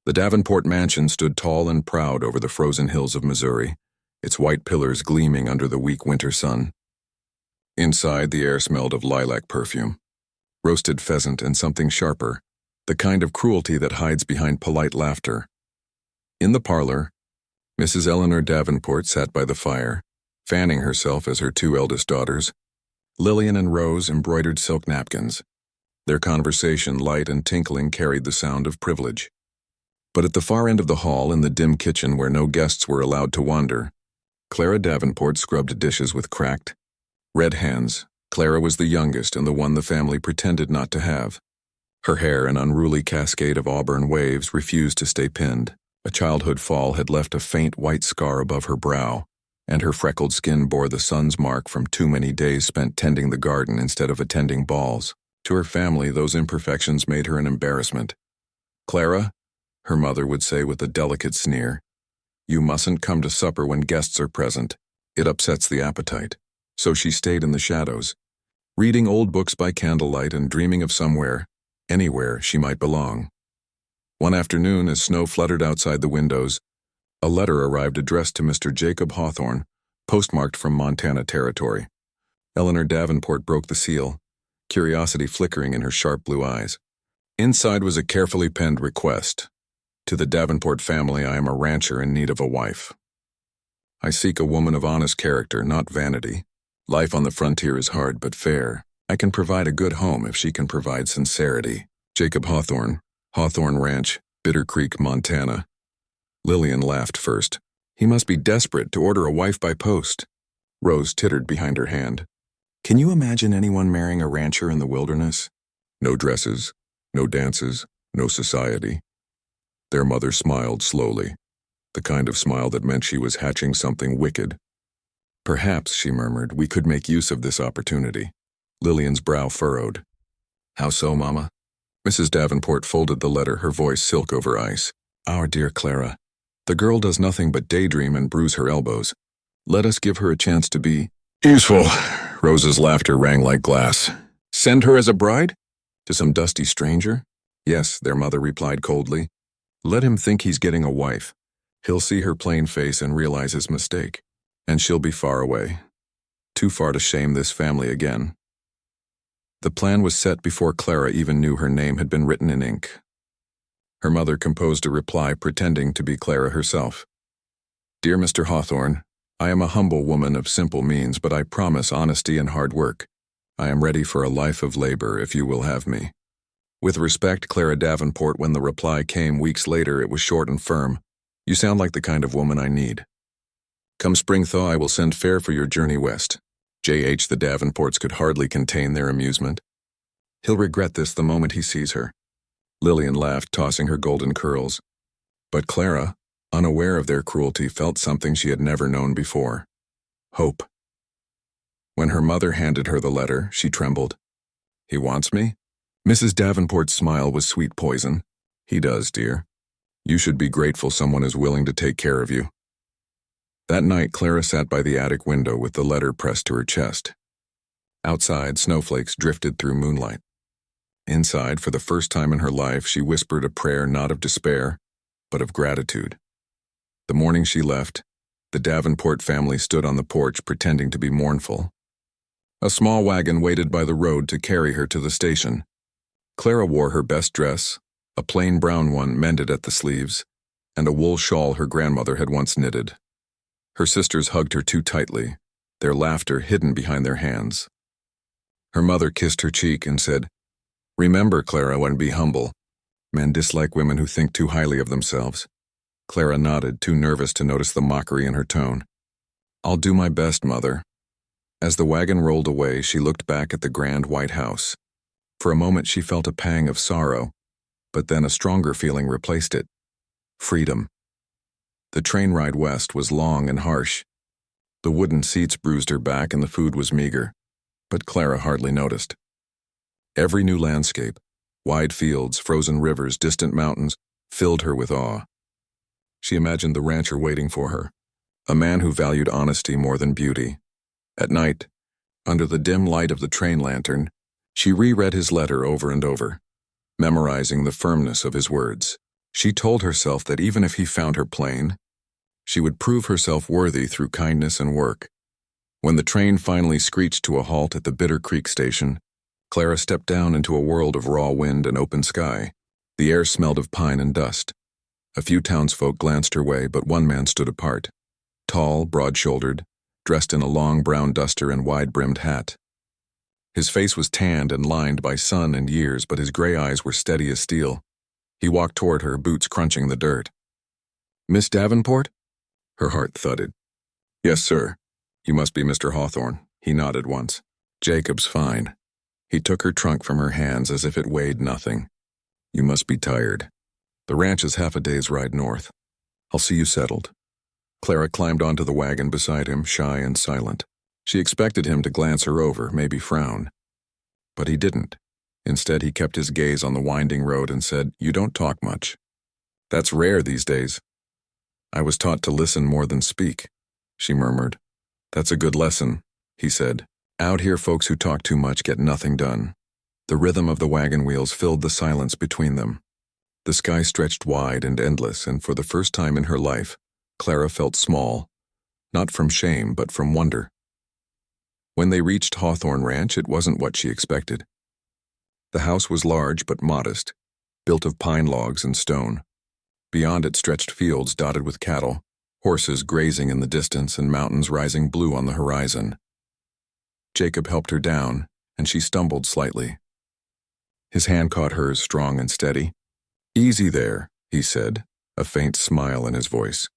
The Davenport mansion stood tall and proud over the frozen hills of Missouri, its white pillars gleaming under the weak winter sun. Inside, the air smelled of lilac perfume, roasted pheasant and something sharper, the kind of cruelty that hides behind polite laughter. In the parlor, Mrs. Eleanor Davenport sat by the fire, fanning herself as her two eldest daughters. Lillian and Rose embroidered silk napkins. Their conversation, light and tinkling, carried the sound of privilege. But at the far end of the hall, in the dim kitchen where no guests were allowed to wander, Clara Davenport scrubbed dishes with cracked, red hands. Clara was the youngest and the one the family pretended not to have. Her hair, an unruly cascade of auburn waves, refused to stay pinned. A childhood fall had left a faint white scar above her brow, and her freckled skin bore the sun's mark from too many days spent tending the garden instead of attending balls. To her family, those imperfections made her an embarrassment. "Clara," her mother would say with a delicate sneer, "you mustn't come to supper when guests are present. It upsets the appetite." So she stayed in the shadows, reading old books by candlelight and dreaming of somewhere, anywhere, she might belong. One afternoon, as snow fluttered outside the windows, a letter arrived addressed to Mr. Jacob Hawthorne, postmarked from Montana Territory. Eleanor Davenport broke the seal, curiosity flickering in her sharp blue eyes. Inside was a carefully penned request. "To the Davenport family, I am a rancher in need of a wife. I seek a woman of honest character, not vanity. Life on the frontier is hard but fair. I can provide a good home if she can provide sincerity. Jacob Hawthorne, Hawthorne Ranch, Bitter Creek, Montana." Lillian laughed first. "He must be desperate to order a wife by post." Rose tittered behind her hand. "Can you imagine anyone marrying a rancher in the wilderness? No dresses, no dances, no society." Their mother smiled slowly, the kind of smile that meant she was hatching something wicked. "Perhaps," she murmured, "we could make use of this opportunity." Lillian's brow furrowed. "How so, Mama?" Mrs. Davenport folded the letter, her voice silk over ice. "Our dear Clara, the girl does nothing but daydream and bruise her elbows. Let us give her a chance to be useful." Rose's laughter rang like glass. "Send her as a bride? To some dusty stranger?" "Yes," their mother replied coldly. "Let him think he's getting a wife. He'll see her plain face and realize his mistake. And she'll be far away. Too far to shame this family again." The plan was set before Clara even knew her name had been written in ink. Her mother composed a reply pretending to be Clara herself. "Dear Mr. Hawthorne, I am a humble woman of simple means, but I promise honesty and hard work. I am ready for a life of labor if you will have me. With respect, Clara Davenport." When the reply came weeks later, it was short and firm. "You sound like the kind of woman I need. Come spring thaw, I will send fare for your journey west." J.H. The Davenports could hardly contain their amusement. "He'll regret this the moment he sees her." Lillian laughed, tossing her golden curls. But Clara, unaware of their cruelty, felt something she had never known before: hope. When her mother handed her the letter, she trembled. "He wants me?" Mrs. Davenport's smile was sweet poison. "He does, dear. You should be grateful someone is willing to take care of you." That night, Clara sat by the attic window with the letter pressed to her chest. Outside, snowflakes drifted through moonlight. Inside, for the first time in her life, she whispered a prayer not of despair, but of gratitude. The morning she left, the Davenport family stood on the porch pretending to be mournful. A small wagon waited by the road to carry her to the station. Clara wore her best dress, a plain brown one mended at the sleeves, and a wool shawl her grandmother had once knitted. Her sisters hugged her too tightly, their laughter hidden behind their hands. Her mother kissed her cheek and said, "Remember, Clara, and be humble. Men dislike women who think too highly of themselves." Clara nodded, too nervous to notice the mockery in her tone. "I'll do my best, Mother." As the wagon rolled away, she looked back at the grand white house. For a moment she felt a pang of sorrow, but then a stronger feeling replaced it: freedom. The train ride west was long and harsh. The wooden seats bruised her back and the food was meager, but Clara hardly noticed. Every new landscape, wide fields, frozen rivers, distant mountains, filled her with awe. She imagined the rancher waiting for her, a man who valued honesty more than beauty. At night, under the dim light of the train lantern, she reread his letter over and over, memorizing the firmness of his words. She told herself that even if he found her plain, she would prove herself worthy through kindness and work. When the train finally screeched to a halt at the Bitter Creek station, Clara stepped down into a world of raw wind and open sky. The air smelled of pine and dust. A few townsfolk glanced her way, but one man stood apart. Tall, broad-shouldered, dressed in a long brown duster and wide-brimmed hat. His face was tanned and lined by sun and years, but his gray eyes were steady as steel. He walked toward her, boots crunching the dirt. "Miss Davenport?" Her heart thudded. "Yes, sir. You must be Mr. Hawthorne." He nodded once. "Jacob's fine." He took her trunk from her hands as if it weighed nothing. "You must be tired. The ranch is half a day's ride north. I'll see you settled." Clara climbed onto the wagon beside him, shy and silent. She expected him to glance her over, maybe frown. But he didn't. Instead, he kept his gaze on the winding road and said, "You don't talk much. That's rare these days." "I was taught to listen more than speak," she murmured. "That's a good lesson," he said. "Out here, folks who talk too much get nothing done." The rhythm of the wagon wheels filled the silence between them. The sky stretched wide and endless, and for the first time in her life, Clara felt small, not from shame, but from wonder. When they reached Hawthorne Ranch, it wasn't what she expected. The house was large but modest, built of pine logs and stone. Beyond it stretched fields dotted with cattle, horses grazing in the distance and mountains rising blue on the horizon. Jacob helped her down, and she stumbled slightly. His hand caught hers, strong and steady. "Easy there," he said, a faint smile in his voice.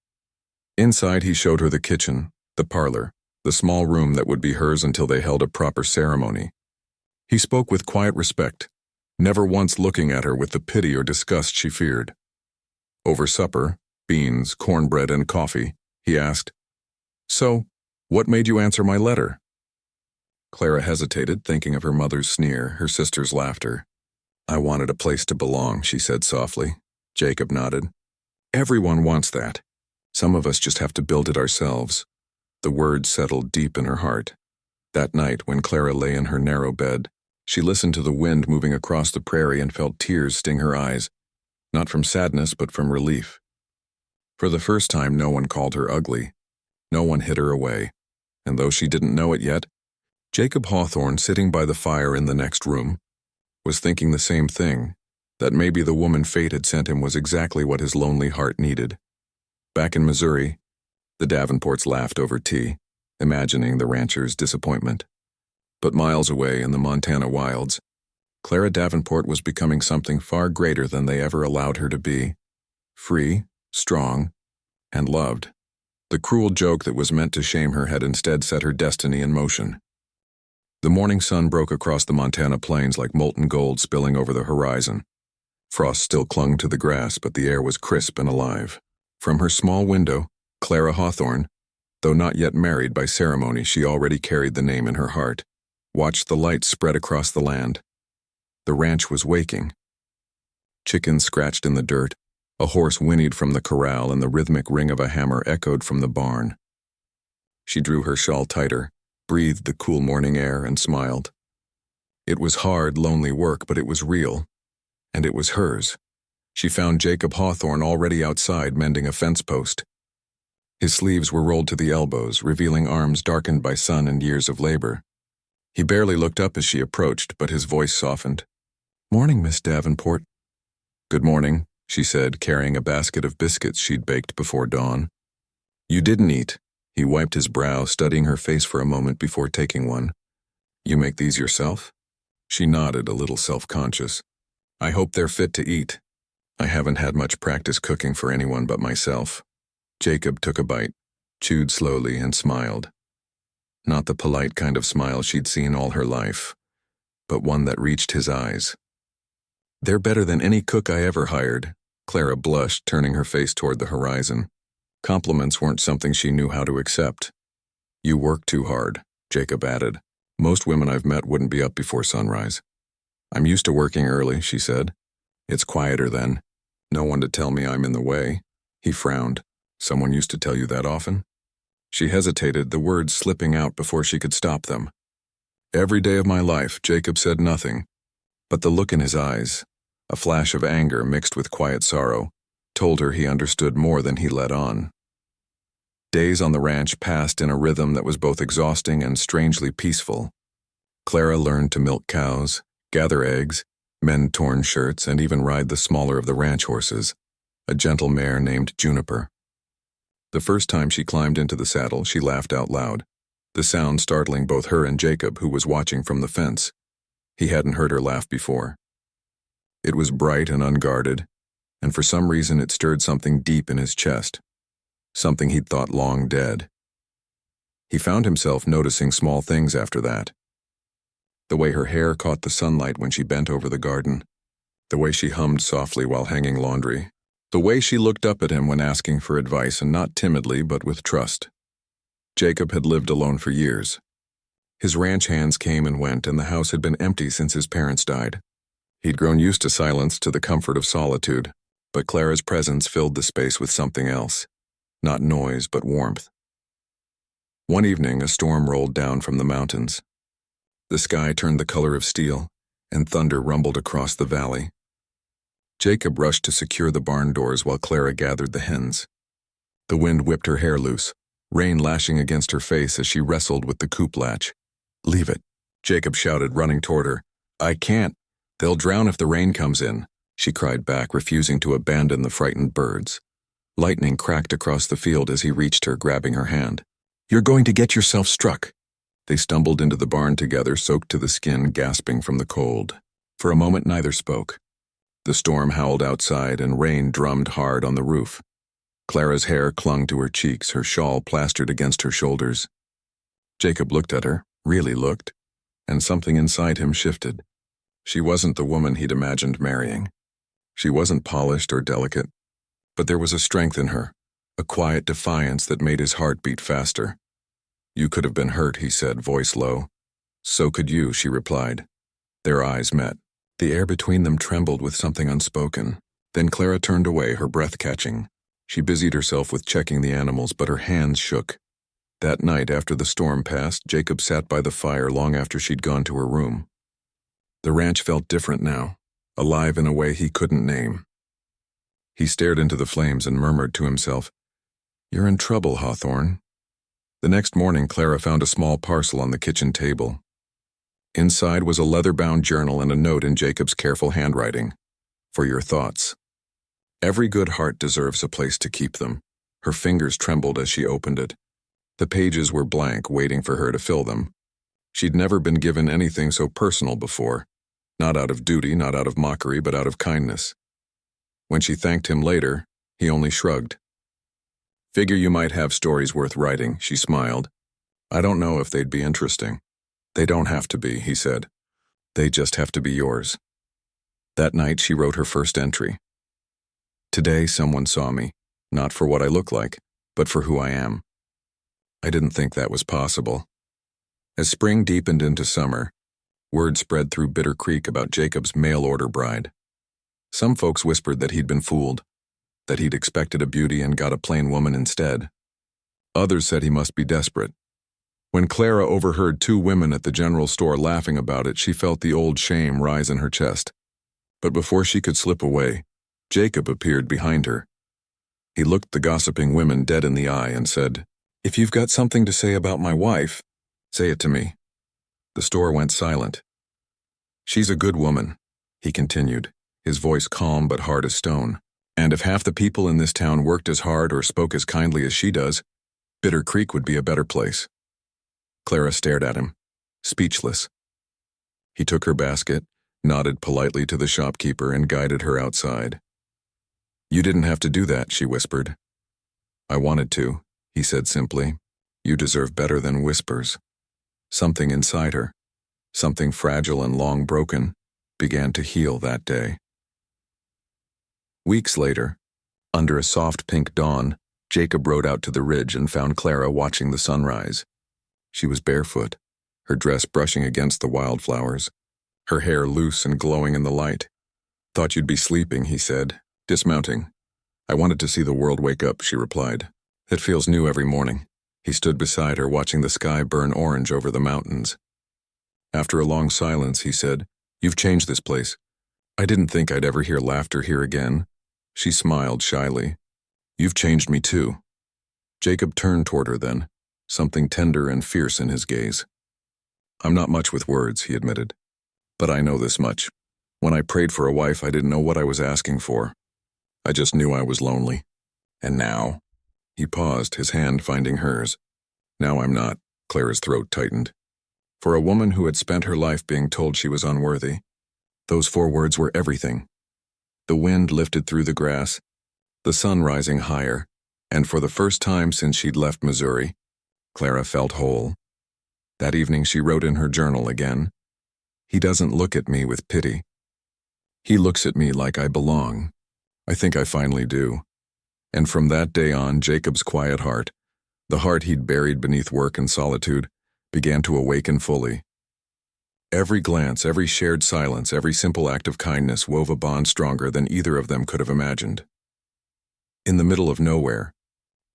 Inside, he showed her the kitchen, the parlor, the small room that would be hers until they held a proper ceremony. He spoke with quiet respect, never once looking at her with the pity or disgust she feared. Over supper, beans, cornbread, and coffee, he asked, "So, what made you answer my letter?" Clara hesitated, thinking of her mother's sneer, her sister's laughter. "I wanted a place to belong," she said softly. Jacob nodded. "Everyone wants that. Some of us just have to build it ourselves." The words settled deep in her heart. That night, when Clara lay in her narrow bed, she listened to the wind moving across the prairie and felt tears sting her eyes, not from sadness but from relief. For the first time, no one called her ugly. No one hid her away. And though she didn't know it yet, Jacob Hawthorne, sitting by the fire in the next room, was thinking the same thing, that maybe the woman fate had sent him was exactly what his lonely heart needed. Back in Missouri, the Davenports laughed over tea, imagining the rancher's disappointment. But miles away in the Montana wilds, Clara Davenport was becoming something far greater than they ever allowed her to be. Free, strong, and loved. The cruel joke that was meant to shame her had instead set her destiny in motion. The morning sun broke across the Montana plains like molten gold spilling over the horizon. Frost still clung to the grass, but the air was crisp and alive. From her small window, Clara Hawthorne, though not yet married by ceremony, she already carried the name in her heart, watched the light spread across the land. The ranch was waking. Chickens scratched in the dirt, a horse whinnied from the corral, and the rhythmic ring of a hammer echoed from the barn. She drew her shawl tighter, breathed the cool morning air, and smiled. It was hard, lonely work, but it was real, and it was hers. She found Jacob Hawthorne already outside mending a fence post. His sleeves were rolled to the elbows, revealing arms darkened by sun and years of labor. He barely looked up as she approached, but his voice softened. "Morning, Miss Davenport." "Good morning," she said, carrying a basket of biscuits she'd baked before dawn. "You didn't eat." He wiped his brow, studying her face for a moment before taking one. "You make these yourself?" She nodded, a little self-conscious. "I hope they're fit to eat. I haven't had much practice cooking for anyone but myself." Jacob took a bite, chewed slowly, and smiled. Not the polite kind of smile she'd seen all her life, but one that reached his eyes. "They're better than any cook I ever hired." Clara blushed, turning her face toward the horizon. Compliments weren't something she knew how to accept. "You work too hard," Jacob added. "Most women I've met wouldn't be up before sunrise." "I'm used to working early," she said. "It's quieter then. No one to tell me I'm in the way." He frowned. "Someone used to tell you that often?" She hesitated, the words slipping out before she could stop them. "Every day of my life," Jacob said nothing, but the look in his eyes, a flash of anger mixed with quiet sorrow, told her he understood more than he let on. Days on the ranch passed in a rhythm that was both exhausting and strangely peaceful. Clara learned to milk cows, gather eggs, mend torn shirts, and even ride the smaller of the ranch horses, a gentle mare named Juniper. The first time she climbed into the saddle, she laughed out loud, the sound startling both her and Jacob, who was watching from the fence. He hadn't heard her laugh before. It was bright and unguarded, and for some reason it stirred something deep in his chest, something he'd thought long dead. He found himself noticing small things after that. The way her hair caught the sunlight when she bent over the garden, the way she hummed softly while hanging laundry, the way she looked up at him when asking for advice, and not timidly but with trust. Jacob had lived alone for years. His ranch hands came and went, and the house had been empty since his parents died. He'd grown used to silence, to the comfort of solitude, but Clara's presence filled the space with something else. Not noise, but warmth. One evening, a storm rolled down from the mountains. The sky turned the color of steel, and thunder rumbled across the valley. Jacob rushed to secure the barn doors while Clara gathered the hens. The wind whipped her hair loose, rain lashing against her face as she wrestled with the coop latch. "Leave it," Jacob shouted, running toward her. "I can't. They'll drown if the rain comes in," she cried back, refusing to abandon the frightened birds. Lightning cracked across the field as he reached her, grabbing her hand. "You're going to get yourself struck." They stumbled into the barn together, soaked to the skin, gasping from the cold. For a moment neither spoke. The storm howled outside, and rain drummed hard on the roof. Clara's hair clung to her cheeks, her shawl plastered against her shoulders. Jacob looked at her, really looked, and something inside him shifted. She wasn't the woman he'd imagined marrying. She wasn't polished or delicate, but there was a strength in her, a quiet defiance that made his heart beat faster. "You could have been hurt," he said, voice low. "So could you," she replied. Their eyes met. The air between them trembled with something unspoken. Then Clara turned away, her breath catching. She busied herself with checking the animals, but her hands shook. That night, after the storm passed, Jacob sat by the fire long after she'd gone to her room. The ranch felt different now, alive in a way he couldn't name. He stared into the flames and murmured to himself, "You're in trouble, Hawthorne." The next morning, Clara found a small parcel on the kitchen table. Inside was a leather-bound journal and a note in Jacob's careful handwriting. "For your thoughts." Every good heart deserves a place to keep them. Her fingers trembled as she opened it. The pages were blank, waiting for her to fill them. She'd never been given anything so personal before. Not out of duty, not out of mockery, but out of kindness. When she thanked him later, he only shrugged. "Figure you might have stories worth writing," she smiled. "I don't know if they'd be interesting." "They don't have to be," he said. "They just have to be yours." That night she wrote her first entry. "Today someone saw me, not for what I look like, but for who I am. I didn't think that was possible." As spring deepened into summer, word spread through Bitter Creek about Jacob's mail-order bride. Some folks whispered that he'd been fooled, that he'd expected a beauty and got a plain woman instead. Others said he must be desperate. When Clara overheard two women at the general store laughing about it, she felt the old shame rise in her chest. But before she could slip away, Jacob appeared behind her. He looked the gossiping women dead in the eye and said, "If you've got something to say about my wife, say it to me." The store went silent. "She's a good woman," he continued, his voice calm but hard as stone. "And if half the people in this town worked as hard or spoke as kindly as she does, Bitter Creek would be a better place." Clara stared at him, speechless. He took her basket, nodded politely to the shopkeeper, and guided her outside. "You didn't have to do that," she whispered. "I wanted to," he said simply. "You deserve better than whispers." Something inside her, something fragile and long broken, began to heal that day. Weeks later, under a soft pink dawn, Jacob rode out to the ridge and found Clara watching the sunrise. She was barefoot, her dress brushing against the wildflowers, her hair loose and glowing in the light. "Thought you'd be sleeping," he said, dismounting. "I wanted to see the world wake up," she replied. "It feels new every morning." He stood beside her, watching the sky burn orange over the mountains. After a long silence, he said, "You've changed this place. I didn't think I'd ever hear laughter here again." She smiled shyly. You've changed me too. Jacob turned toward her then, something tender and fierce in his gaze. I'm not much with words, he admitted. But I know this much. When I prayed for a wife, I didn't know what I was asking for. I just knew I was lonely. And now? He paused, his hand finding hers. Now I'm not. Clara's throat tightened. For a woman who had spent her life being told she was unworthy, those 4 words were everything. The wind lifted through the grass, the sun rising higher, and for the first time since she'd left Missouri, Clara felt whole. That evening she wrote in her journal again, He doesn't look at me with pity. He looks at me like I belong. I think I finally do. And from that day on, Jacob's quiet heart, the heart he'd buried beneath work and solitude, began to awaken fully. Every glance, every shared silence, every simple act of kindness wove a bond stronger than either of them could have imagined. In the middle of nowhere,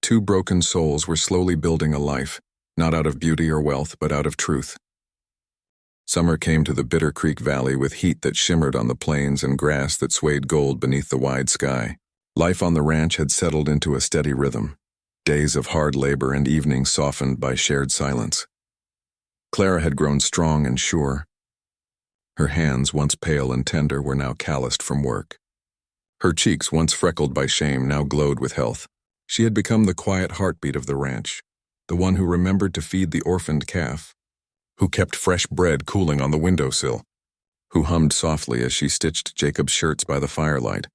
2 broken souls were slowly building a life, not out of beauty or wealth, but out of truth. Summer came to the Bitter Creek Valley with heat that shimmered on the plains and grass that swayed gold beneath the wide sky. Life on the ranch had settled into a steady rhythm, days of hard labor and evenings softened by shared silence. Clara had grown strong and sure. Her hands, once pale and tender, were now calloused from work. Her cheeks, once freckled by shame, now glowed with health. She had become the quiet heartbeat of the ranch, the one who remembered to feed the orphaned calf, who kept fresh bread cooling on the windowsill, who hummed softly as she stitched Jacob's shirts by the firelight.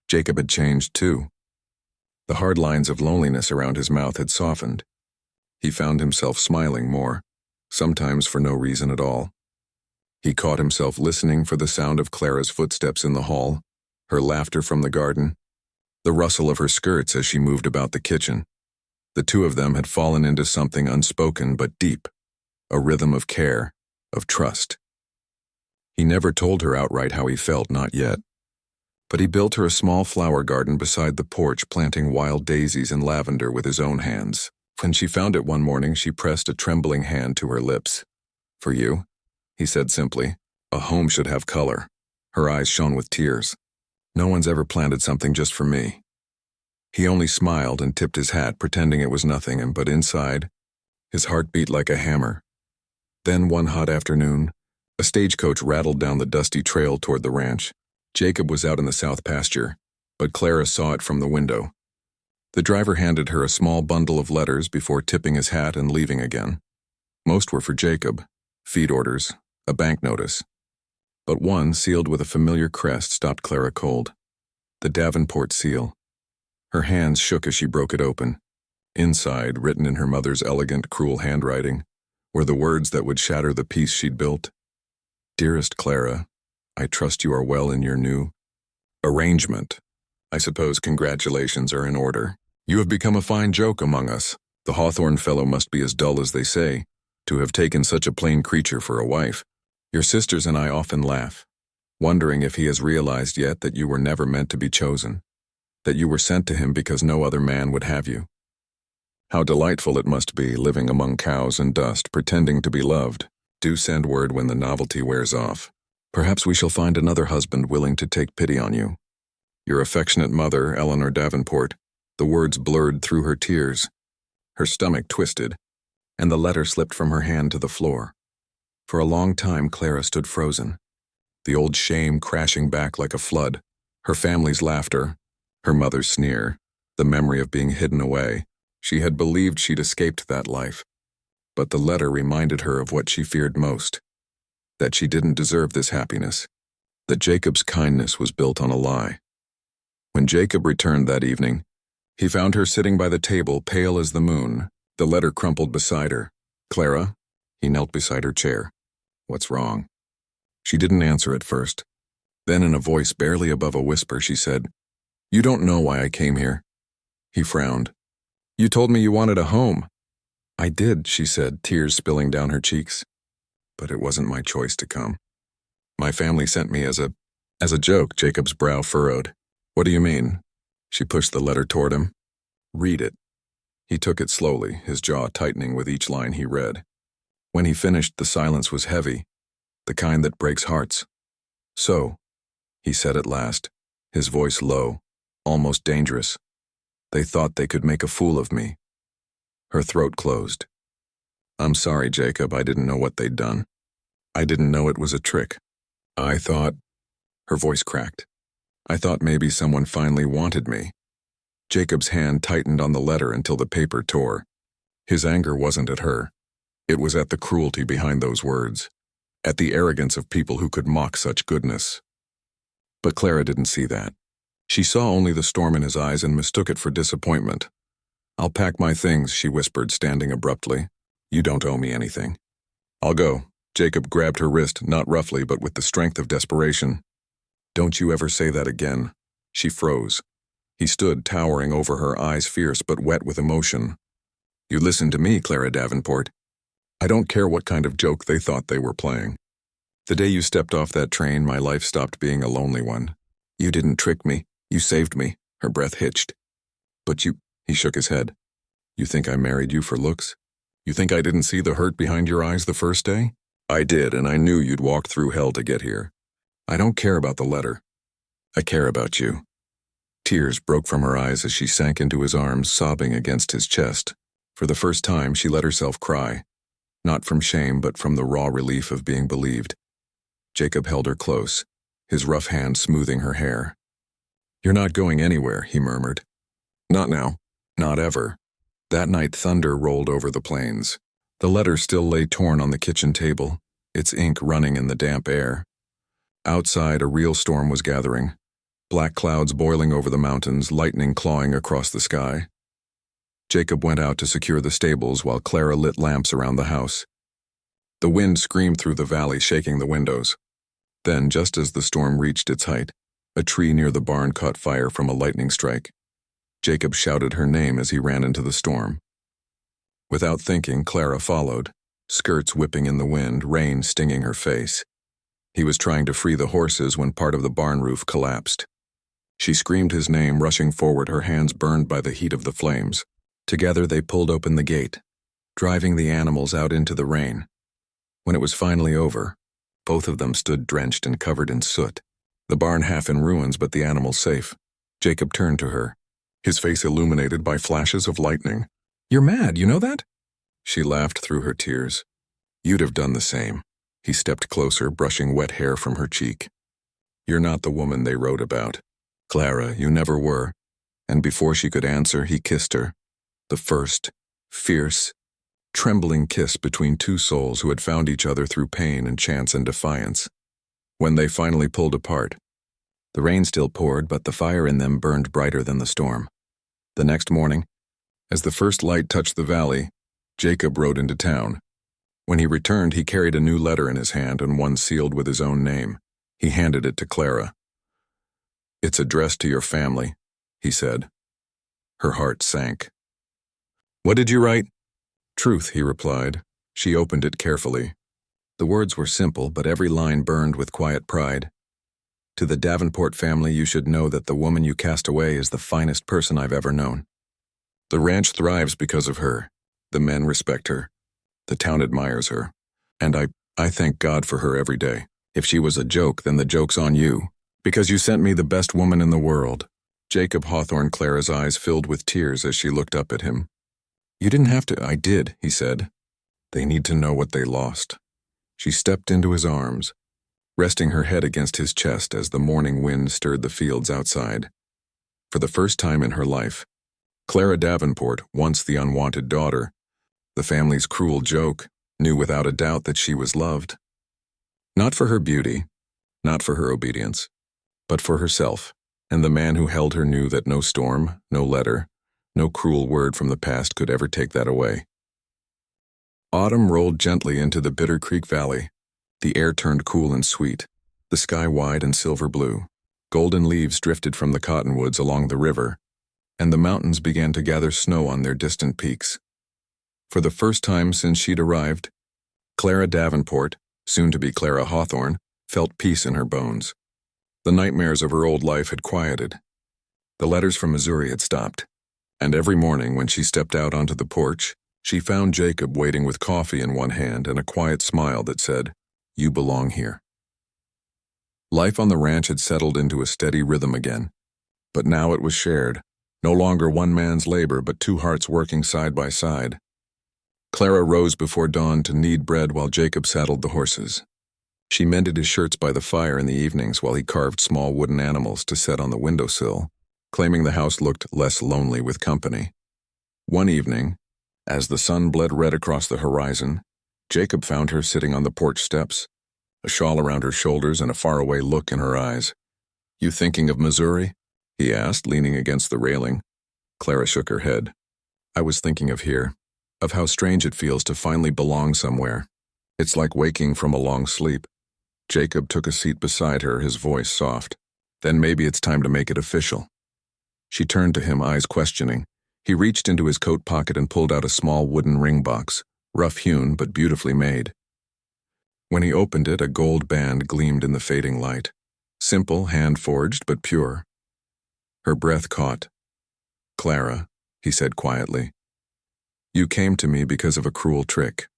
Jacob had changed too. The hard lines of loneliness around his mouth had softened. He found himself smiling more, sometimes for no reason at all. He caught himself listening for the sound of Clara's footsteps in the hall, her laughter from the garden, the rustle of her skirts as she moved about the kitchen. The 2 of them had fallen into something unspoken but deep, a rhythm of care, of trust. He never told her outright how he felt, not yet. But he built her a small flower garden beside the porch, planting wild daisies and lavender with his own hands. When she found it one morning, she pressed a trembling hand to her lips. For you, he said simply. A home should have color. Her eyes shone with tears. No one's ever planted something just for me. He only smiled and tipped his hat, pretending it was nothing, but inside, his heart beat like a hammer. Then one hot afternoon, a stagecoach rattled down the dusty trail toward the ranch. Jacob was out in the south pasture, but Clara saw it from the window. The driver handed her a small bundle of letters before tipping his hat and leaving again. Most were for Jacob, feed orders, a bank notice. But one, sealed with a familiar crest, stopped Clara cold. The Davenport seal. Her hands shook as she broke it open. Inside, written in her mother's elegant, cruel handwriting, were the words that would shatter the peace she'd built. Dearest Clara, I trust you are well in your new arrangement. I suppose congratulations are in order. You have become a fine joke among us. The Hawthorne fellow must be as dull as they say, to have taken such a plain creature for a wife. Your sisters and I often laugh, wondering if he has realized yet that you were never meant to be chosen, that you were sent to him because no other man would have you. How delightful it must be living among cows and dust, pretending to be loved. Do send word when the novelty wears off. Perhaps we shall find another husband willing to take pity on you. Your affectionate mother, Eleanor Davenport. The words blurred through her tears. Her stomach twisted, and the letter slipped from her hand to the floor. For a long time, Clara stood frozen, the old shame crashing back like a flood, her family's laughter, her mother's sneer, the memory of being hidden away. She had believed she'd escaped that life, but the letter reminded her of what she feared most, that she didn't deserve this happiness, that Jacob's kindness was built on a lie. When Jacob returned that evening, he found her sitting by the table, pale as the moon, the letter crumpled beside her. Clara? He knelt beside her chair. What's wrong? She didn't answer at first. Then in a voice barely above a whisper, she said, You don't know why I came here. He frowned. You told me you wanted a home. I did, she said, tears spilling down her cheeks. But it wasn't my choice to come. My family sent me as a joke. Jacob's brow furrowed. What do you mean? She pushed the letter toward him. Read it. He took it slowly, his jaw tightening with each line he read. When he finished, the silence was heavy, the kind that breaks hearts. So, he said at last, his voice low, almost dangerous. They thought they could make a fool of me. Her throat closed. I'm sorry, Jacob, I didn't know what they'd done. I didn't know it was a trick. I thought... Her voice cracked. I thought maybe someone finally wanted me. Jacob's hand tightened on the letter until the paper tore. His anger wasn't at her. It was at the cruelty behind those words, at the arrogance of people who could mock such goodness. But Clara didn't see that. She saw only the storm in his eyes and mistook it for disappointment. I'll pack my things, she whispered, standing abruptly. You don't owe me anything. I'll go. Jacob grabbed her wrist, not roughly, but with the strength of desperation. Don't you ever say that again. She froze. He stood, towering over her, eyes fierce but wet with emotion. You listen to me, Clara Davenport. I don't care what kind of joke they thought they were playing. The day you stepped off that train, my life stopped being a lonely one. You didn't trick me. You saved me. Her breath hitched. But you... He shook his head. You think I married you for looks? You think I didn't see the hurt behind your eyes the first day? I did, and I knew you'd walk through hell to get here. I don't care about the letter. I care about you. Tears broke from her eyes as she sank into his arms, sobbing against his chest. For the first time, she let herself cry. Not from shame, but from the raw relief of being believed. Jacob held her close, his rough hand smoothing her hair. You're not going anywhere, he murmured. Not now. Not ever. That night, thunder rolled over the plains. The letter still lay torn on the kitchen table, its ink running in the damp air. Outside, a real storm was gathering. Black clouds boiling over the mountains, lightning clawing across the sky. Jacob went out to secure the stables while Clara lit lamps around the house. The wind screamed through the valley, shaking the windows. Then, just as the storm reached its height, a tree near the barn caught fire from a lightning strike. Jacob shouted her name as he ran into the storm. Without thinking, Clara followed, skirts whipping in the wind, rain stinging her face. He was trying to free the horses when part of the barn roof collapsed. She screamed his name, rushing forward, her hands burned by the heat of the flames. Together they pulled open the gate, driving the animals out into the rain. When it was finally over, both of them stood drenched and covered in soot. The barn half in ruins, but the animals safe. Jacob turned to her, his face illuminated by flashes of lightning. You're mad, you know that? She laughed through her tears. You'd have done the same. He stepped closer, brushing wet hair from her cheek. You're not the woman they wrote about. Clara, you never were. And before she could answer, he kissed her. The first, fierce, trembling kiss between two souls who had found each other through pain and chance and defiance. When they finally pulled apart, the rain still poured, but the fire in them burned brighter than the storm. The next morning, as the first light touched the valley, Jacob rode into town. When he returned, he carried a new letter in his hand and one sealed with his own name. He handed it to Clara. It's addressed to your family, he said. Her heart sank. What did you write? Truth, he replied. She opened it carefully. The words were simple, but every line burned with quiet pride. To the Davenport family, you should know that the woman you cast away is the finest person I've ever known. The ranch thrives because of her. The men respect her. The town admires her. And I thank God for her every day. If she was a joke, then the joke's on you. Because you sent me the best woman in the world. Jacob Hawthorne. Clara's eyes filled with tears as she looked up at him. You didn't have to. I did, he said. They need to know what they lost. She stepped into his arms, resting her head against his chest as the morning wind stirred the fields outside. For the first time in her life, Clara Davenport, once the unwanted daughter, the family's cruel joke, knew without a doubt that she was loved. Not for her beauty, not for her obedience, but for herself, and the man who held her knew that no storm, no letter, no cruel word from the past could ever take that away. Autumn rolled gently into the Bitter Creek Valley. The air turned cool and sweet, the sky wide and silver blue. Golden leaves drifted from the cottonwoods along the river, and the mountains began to gather snow on their distant peaks. For the first time since she'd arrived, Clara Davenport, soon to be Clara Hawthorne, felt peace in her bones. The nightmares of her old life had quieted. The letters from Missouri had stopped, and every morning when she stepped out onto the porch, she found Jacob waiting with coffee in one hand and a quiet smile that said, "You belong here." Life on the ranch had settled into a steady rhythm again, But now it was shared. No longer one man's labor, but two hearts working side by side. Clara rose before dawn to knead bread while Jacob saddled the horses. She mended his shirts by the fire in the evenings while he carved small wooden animals to set on the windowsill, claiming the house looked less lonely with company. One evening, as the sun bled red across the horizon, Jacob found her sitting on the porch steps, a shawl around her shoulders and a faraway look in her eyes. "You thinking of Missouri?" he asked, leaning against the railing. Clara shook her head. "I was thinking of here, of how strange it feels to finally belong somewhere. It's like waking from a long sleep." Jacob took a seat beside her, his voice soft. "Then maybe it's time to make it official." She turned to him, eyes questioning. He reached into his coat pocket and pulled out a small wooden ring box, rough-hewn but beautifully made. When he opened it, a gold band gleamed in the fading light. Simple, hand-forged, but pure. Her breath caught. "Clara," he said quietly, "you came to me because of a cruel trick.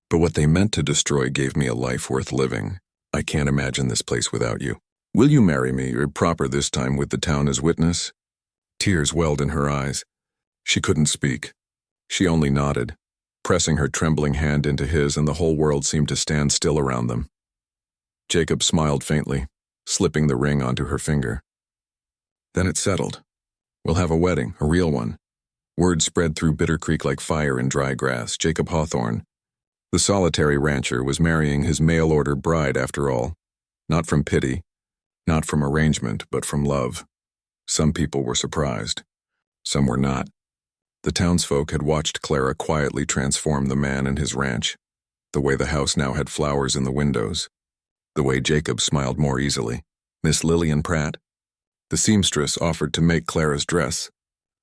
But what they meant to destroy gave me a life worth living. I can't imagine this place without you. Will you marry me, or proper this time with the town as witness?" Tears welled in her eyes. She couldn't speak. She only nodded, pressing her trembling hand into his, and the whole world seemed to stand still around them. Jacob smiled faintly, slipping the ring onto her finger. "Then it's settled. We'll have a wedding, a real one." Word spread through Bitter Creek like fire in dry grass. Jacob Hawthorne, the solitary rancher, was marrying his mail-order bride after all. Not from pity, not from arrangement, but from love. Some people were surprised. Some were not. The townsfolk had watched Clara quietly transform the man and his ranch, the way the house now had flowers in the windows, the way Jacob smiled more easily. Miss Lillian Pratt, the seamstress, offered to make Clara's dress,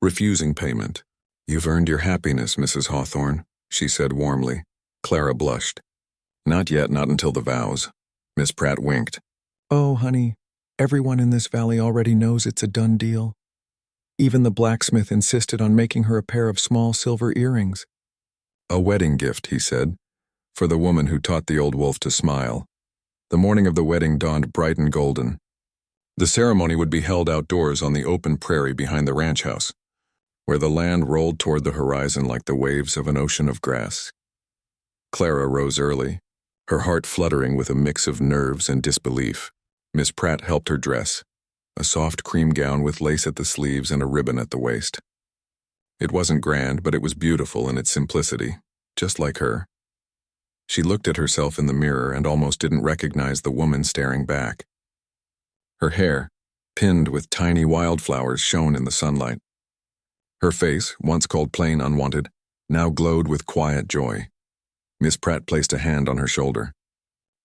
refusing payment. "You've earned your happiness, Mrs. Hawthorne," she said warmly. Clara blushed. "Not yet, not until the vows." Miss Pratt winked. "Oh, honey, everyone in this valley already knows it's a done deal. Even the blacksmith insisted on making her a pair of small silver earrings." "A wedding gift," he said, "for the woman who taught the old wolf to smile." The morning of the wedding dawned bright and golden. The ceremony would be held outdoors on the open prairie behind the ranch house, where the land rolled toward the horizon like the waves of an ocean of grass. Clara rose early, her heart fluttering with a mix of nerves and disbelief. Miss Pratt helped her dress, a soft cream gown with lace at the sleeves and a ribbon at the waist. It wasn't grand, but it was beautiful in its simplicity, just like her. She looked at herself in the mirror and almost didn't recognize the woman staring back. Her hair, pinned with tiny wildflowers, shone in the sunlight. Her face, once called plain unwanted, now glowed with quiet joy. Miss Pratt placed a hand on her shoulder.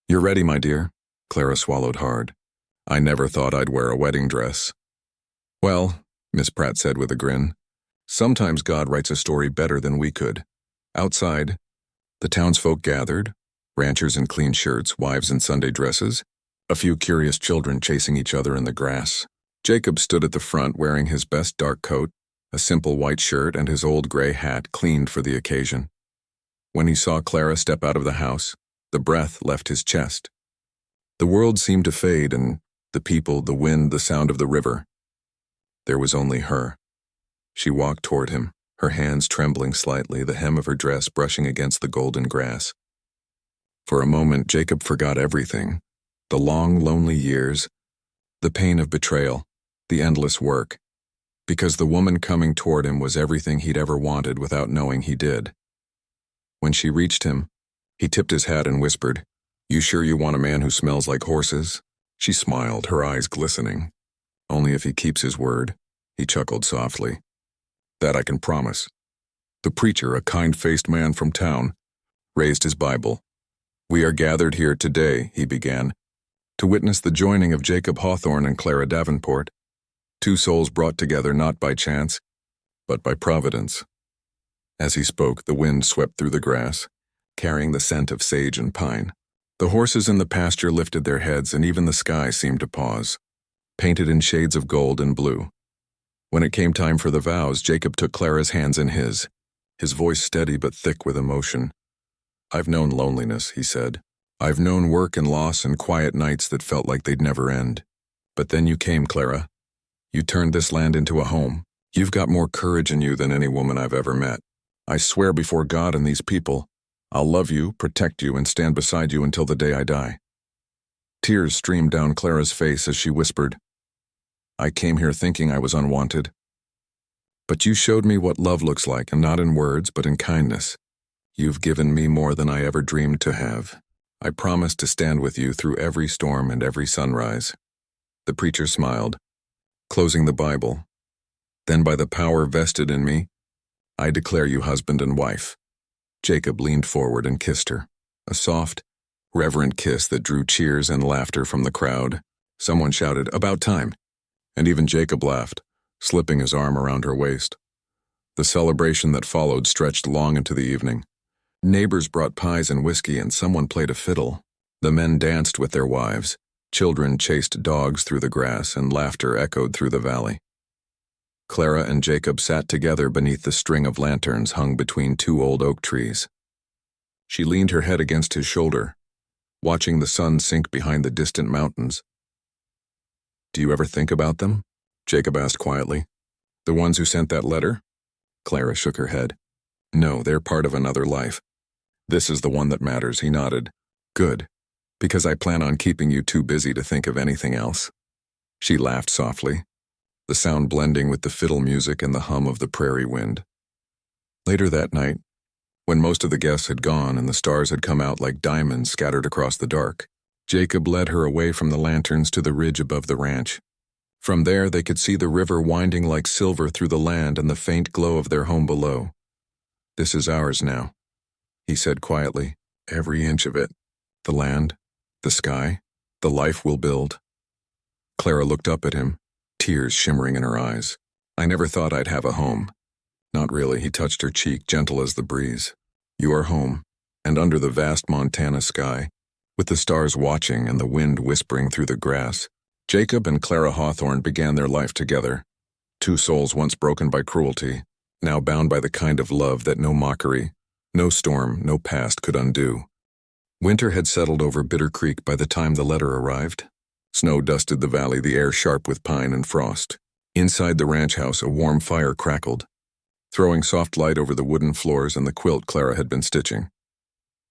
"You're ready, my dear." Clara swallowed hard. "I never thought I'd wear a wedding dress." "Well," Miss Pratt said with a grin, "sometimes God writes a story better than we could." Outside, the townsfolk gathered, ranchers in clean shirts, wives in Sunday dresses, a few curious children chasing each other in the grass. Jacob stood at the front wearing his best dark coat, a simple white shirt, and his old gray hat cleaned for the occasion. When he saw Clara step out of the house, the breath left his chest. The world seemed to fade, and the people, the wind, the sound of the river. There was only her. She walked toward him, her hands trembling slightly, the hem of her dress brushing against the golden grass. For a moment, Jacob forgot everything. The long, lonely years, the pain of betrayal, the endless work. Because the woman coming toward him was everything he'd ever wanted without knowing he did. When she reached him, he tipped his hat and whispered, "You sure you want a man who smells like horses?" She smiled, her eyes glistening. "Only if he keeps his word," he chuckled softly. "That I can promise." The preacher, a kind-faced man from town, raised his Bible. "We are gathered here today," he began, "to witness the joining of Jacob Hawthorne and Clara Davenport, two souls brought together not by chance, but by providence." As he spoke, the wind swept through the grass, carrying the scent of sage and pine. The horses in the pasture lifted their heads, and even the sky seemed to pause, painted in shades of gold and blue. When it came time for the vows, Jacob took Clara's hands in his voice steady but thick with emotion. "I've known loneliness," he said. "I've known work and loss and quiet nights that felt like they'd never end. But then you came, Clara. You turned this land into a home. You've got more courage in you than any woman I've ever met. I swear before God and these people, I'll love you, protect you, and stand beside you until the day I die." Tears streamed down Clara's face as she whispered, "I came here thinking I was unwanted. But you showed me what love looks like, and not in words, but in kindness. You've given me more than I ever dreamed to have. I promise to stand with you through every storm and every sunrise." The preacher smiled, closing the Bible. "Then by the power vested in me, I declare you husband and wife." Jacob leaned forward and kissed her, a soft, reverent kiss that drew cheers and laughter from the crowd. Someone shouted, "About time," and even Jacob laughed, slipping his arm around her waist. The celebration that followed stretched long into the evening. Neighbors brought pies and whiskey, and someone played a fiddle. The men danced with their wives. Children chased dogs through the grass, and laughter echoed through the valley. Clara and Jacob sat together beneath the string of lanterns hung between two old oak trees. She leaned her head against his shoulder, watching the sun sink behind the distant mountains. "Do you ever think about them?" Jacob asked quietly. "The ones who sent that letter?" Clara shook her head. "No, they're part of another life. This is the one that matters," he nodded. "Good, because I plan on keeping you too busy to think of anything else." She laughed softly, the sound blending with the fiddle music and the hum of the prairie wind. Later that night, when most of the guests had gone and the stars had come out like diamonds scattered across the dark, Jacob led her away from the lanterns to the ridge above the ranch. From there they could see the river winding like silver through the land and the faint glow of their home below. "This is ours now," he said quietly. "Every inch of it. The land, the sky, the life we'll build." Clara looked up at him, tears shimmering in her eyes. "I never thought I'd have a home." "Not really," he touched her cheek, gentle as the breeze. "You are home, and under the vast Montana sky, with the stars watching and the wind whispering through the grass, Jacob and Clara Hawthorne began their life together. Two souls once broken by cruelty, now bound by the kind of love that no mockery, no storm, no past could undo. Winter had settled over Bitter Creek by the time the letter arrived. Snow dusted the valley, the air sharp with pine and frost. Inside the ranch house, a warm fire crackled, throwing soft light over the wooden floors and the quilt Clara had been stitching.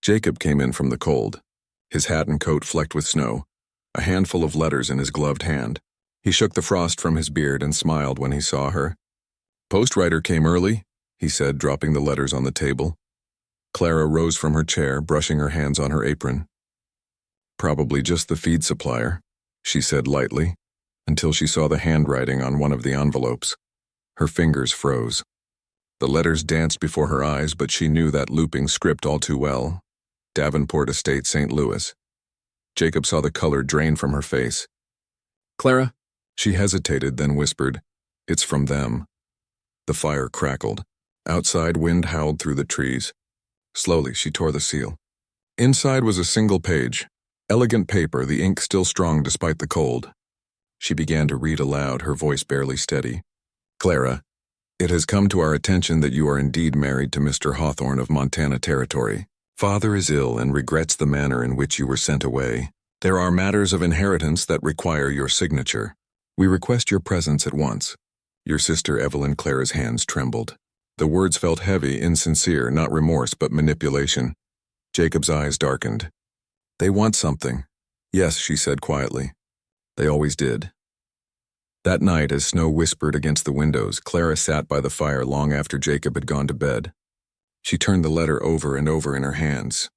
Jacob came in from the cold, his hat and coat flecked with snow, a handful of letters in his gloved hand. He shook the frost from his beard and smiled when he saw her. "Postwriter came early," he said, dropping the letters on the table. Clara rose from her chair, brushing her hands on her apron. "Probably just the feed supplier," she said lightly, until she saw the handwriting on one of the envelopes. Her fingers froze. The letters danced before her eyes, but she knew that looping script all too well. Davenport Estate, St. Louis. Jacob saw the color drain from her face. "Clara?" She hesitated, then whispered, "It's from them." The fire crackled. Outside, wind howled through the trees. Slowly, she tore the seal. Inside was a single page, elegant paper, the ink still strong despite the cold. She began to read aloud, her voice barely steady. "Clara, it has come to our attention that you are indeed married to Mr. Hawthorne of Montana Territory. Father is ill and regrets the manner in which you were sent away. There are matters of inheritance that require your signature. We request your presence at once." Your sister Evelyn. Clara's hands trembled. The words felt heavy, insincere, not remorse but manipulation. Jacob's eyes darkened. "They want something." "Yes," she said quietly. "They always did." That night, as snow whispered against the windows, Clara sat by the fire long after Jacob had gone to bed. She turned the letter over and over in her hands.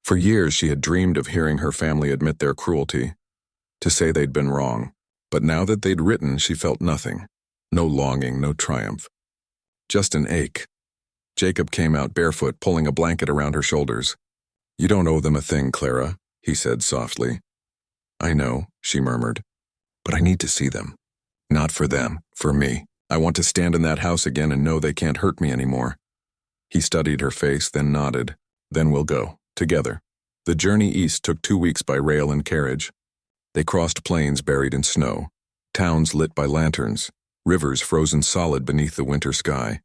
For years she had dreamed of hearing her family admit their cruelty, to say they'd been wrong. But now that they'd written, she felt nothing. No longing, no triumph. Just an ache. Jacob came out barefoot, pulling a blanket around her shoulders. "You don't owe them a thing, Clara," he said softly. "I know," she murmured. "But I need to see them. Not for them, for me. I want to stand in that house again and know they can't hurt me anymore." He studied her face, then nodded. "Then we'll go, together." The journey east took 2 weeks by rail and carriage. They crossed plains buried in snow, towns lit by lanterns, rivers frozen solid beneath the winter sky.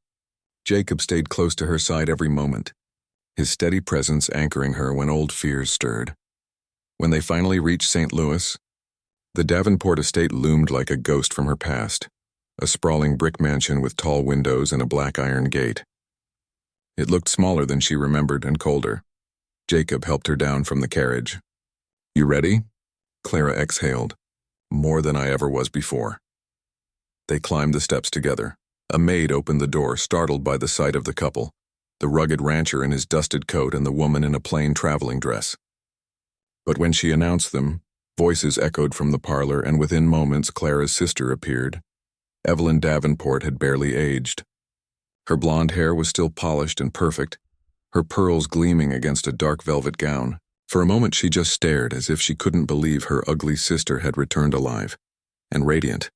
Jacob stayed close to her side every moment, his steady presence anchoring her when old fears stirred. When they finally reached St. Louis, The Davenport estate loomed like a ghost from her past, a sprawling brick mansion with tall windows and a black iron gate. It looked smaller than she remembered and colder. Jacob helped her down from the carriage. "You ready?" Clara exhaled. "More than I ever was before." They climbed the steps together. A maid opened the door, startled by the sight of the couple, the rugged rancher in his dusted coat and the woman in a plain traveling dress. But when she announced them, voices echoed from the parlor, and within moments Clara's sister appeared. Evelyn Davenport had barely aged. Her blonde hair was still polished and perfect, her pearls gleaming against a dark velvet gown. For a moment she just stared, as if she couldn't believe her ugly sister had returned alive and radiant.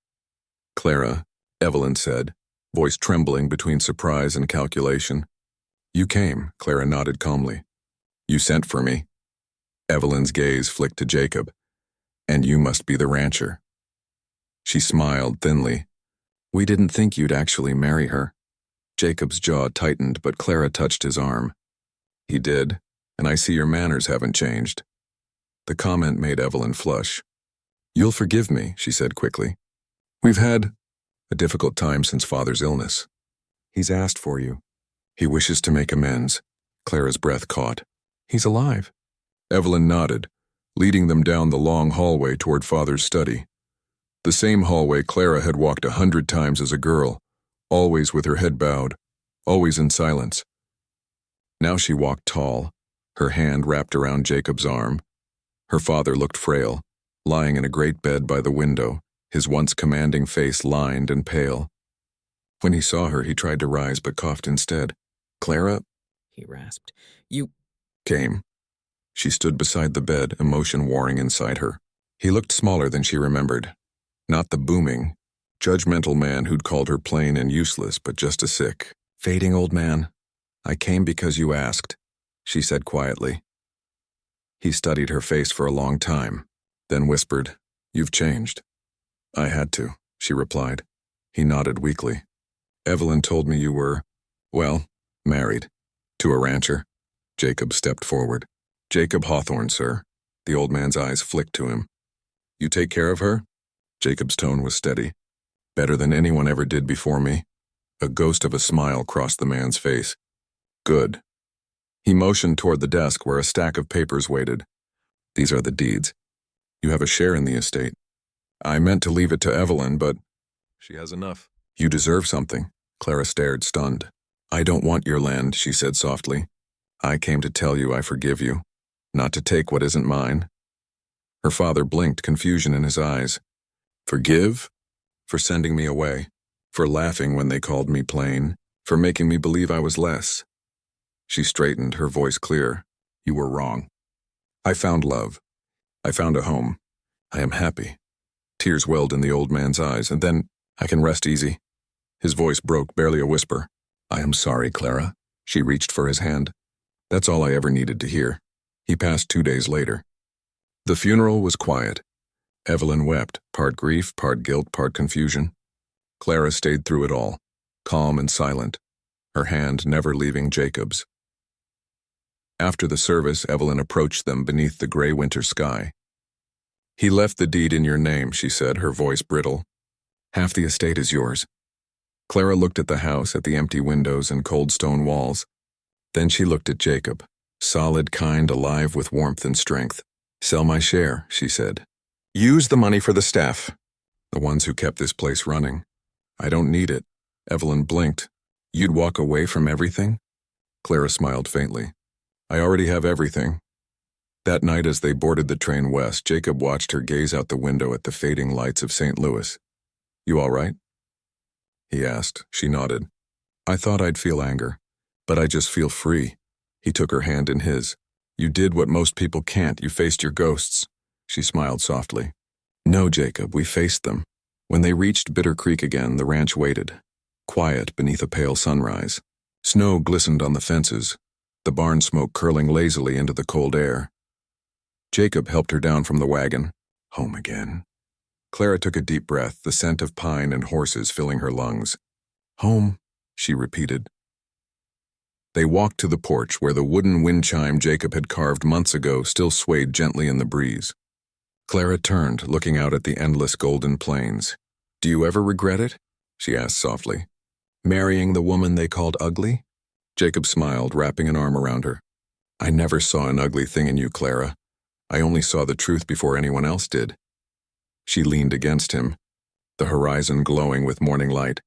"Clara," Evelyn said, voice trembling between surprise and calculation. "You came," Clara nodded calmly. "You sent for me." Evelyn's gaze flicked to Jacob. "And you must be the rancher." She smiled thinly. "We didn't think you'd actually marry her." Jacob's jaw tightened, but Clara touched his arm. "He did, and I see your manners haven't changed." The comment made Evelyn flush. "You'll forgive me," she said quickly. "We've had a difficult time since Father's illness. He's asked for you. He wishes to make amends." Clara's breath caught. "He's alive." Evelyn nodded, leading them down the long hallway toward Father's study. The same hallway Clara had walked 100 times as a girl, always with her head bowed, always in silence. Now she walked tall, her hand wrapped around Jacob's arm. Her father looked frail, lying in a great bed by the window, his once commanding face lined and pale. When he saw her, he tried to rise but coughed instead. "Clara," he rasped. "You came." She stood beside the bed, emotion warring inside her. He looked smaller than she remembered. Not the booming, judgmental man who'd called her plain and useless, but just a sick, fading old man. "I came because you asked," she said quietly. He studied her face for a long time, then whispered, "You've changed." "I had to," she replied. He nodded weakly. "Evelyn told me you were, well, married. To a rancher." Jacob stepped forward. "Jacob Hawthorne, sir." The old man's eyes flicked to him. "You take care of her?" Jacob's tone was steady. "Better than anyone ever did before me." A ghost of a smile crossed the man's face. "Good." He motioned toward the desk where a stack of papers waited. "These are the deeds. You have a share in the estate. I meant to leave it to Evelyn, but she has enough." "You deserve something." Clara stared, stunned. "I don't want your land," she said softly. "I came to tell you I forgive you, not to take what isn't mine." Her father blinked, confusion in his eyes. "Forgive? For sending me away, for laughing when they called me plain, for making me believe I was less." She straightened, her voice clear. "You were wrong. I found love. I found a home. I am happy." Tears welled in the old man's eyes, and then, "I can rest easy." His voice broke, barely a whisper. "I am sorry, Clara." She reached for his hand. "That's all I ever needed to hear." He passed 2 days later. The funeral was quiet. Evelyn wept, part grief, part guilt, part confusion. Clara stayed through it all, calm and silent, her hand never leaving Jacob's. After the service, Evelyn approached them beneath the gray winter sky. "He left the deed in your name," she said, her voice brittle. "Half the estate is yours." Clara looked at the house, at the empty windows and cold stone walls. Then she looked at Jacob, solid, kind, alive with warmth and strength. "Sell my share," she said. "Use the money for the staff, the ones who kept this place running. I don't need it." Evelyn blinked. "You'd walk away from everything?" Clara smiled faintly. "I already have everything." That night as they boarded the train west, Jacob watched her gaze out the window at the fading lights of St. Louis. "You all right?" he asked. She nodded. "I thought I'd feel anger, but I just feel free." He took her hand in his. "You did what most people can't. You faced your ghosts." She smiled softly. "No, Jacob, we faced them." When they reached Bitter Creek again, the ranch waited, quiet beneath a pale sunrise. Snow glistened on the fences, the barn smoke curling lazily into the cold air. Jacob helped her down from the wagon. Home again. Clara took a deep breath, the scent of pine and horses filling her lungs. "Home," she repeated. They walked to the porch where the wooden wind chime Jacob had carved months ago still swayed gently in the breeze. Clara turned, looking out at the endless golden plains. "Do you ever regret it?" she asked softly. "Marrying the woman they called ugly?" Jacob smiled, wrapping an arm around her. "I never saw an ugly thing in you, Clara. I only saw the truth before anyone else did." She leaned against him, the horizon glowing with morning light.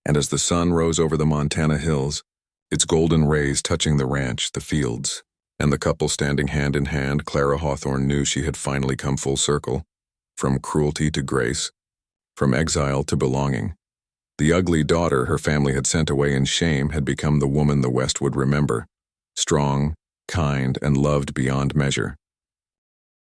And as the sun rose over the Montana hills, its golden rays touching the ranch, the fields, and the couple standing hand in hand, Clara Hawthorne knew she had finally come full circle, from cruelty to grace, from exile to belonging. The ugly daughter her family had sent away in shame had become the woman the West would remember, strong, kind, and loved beyond measure.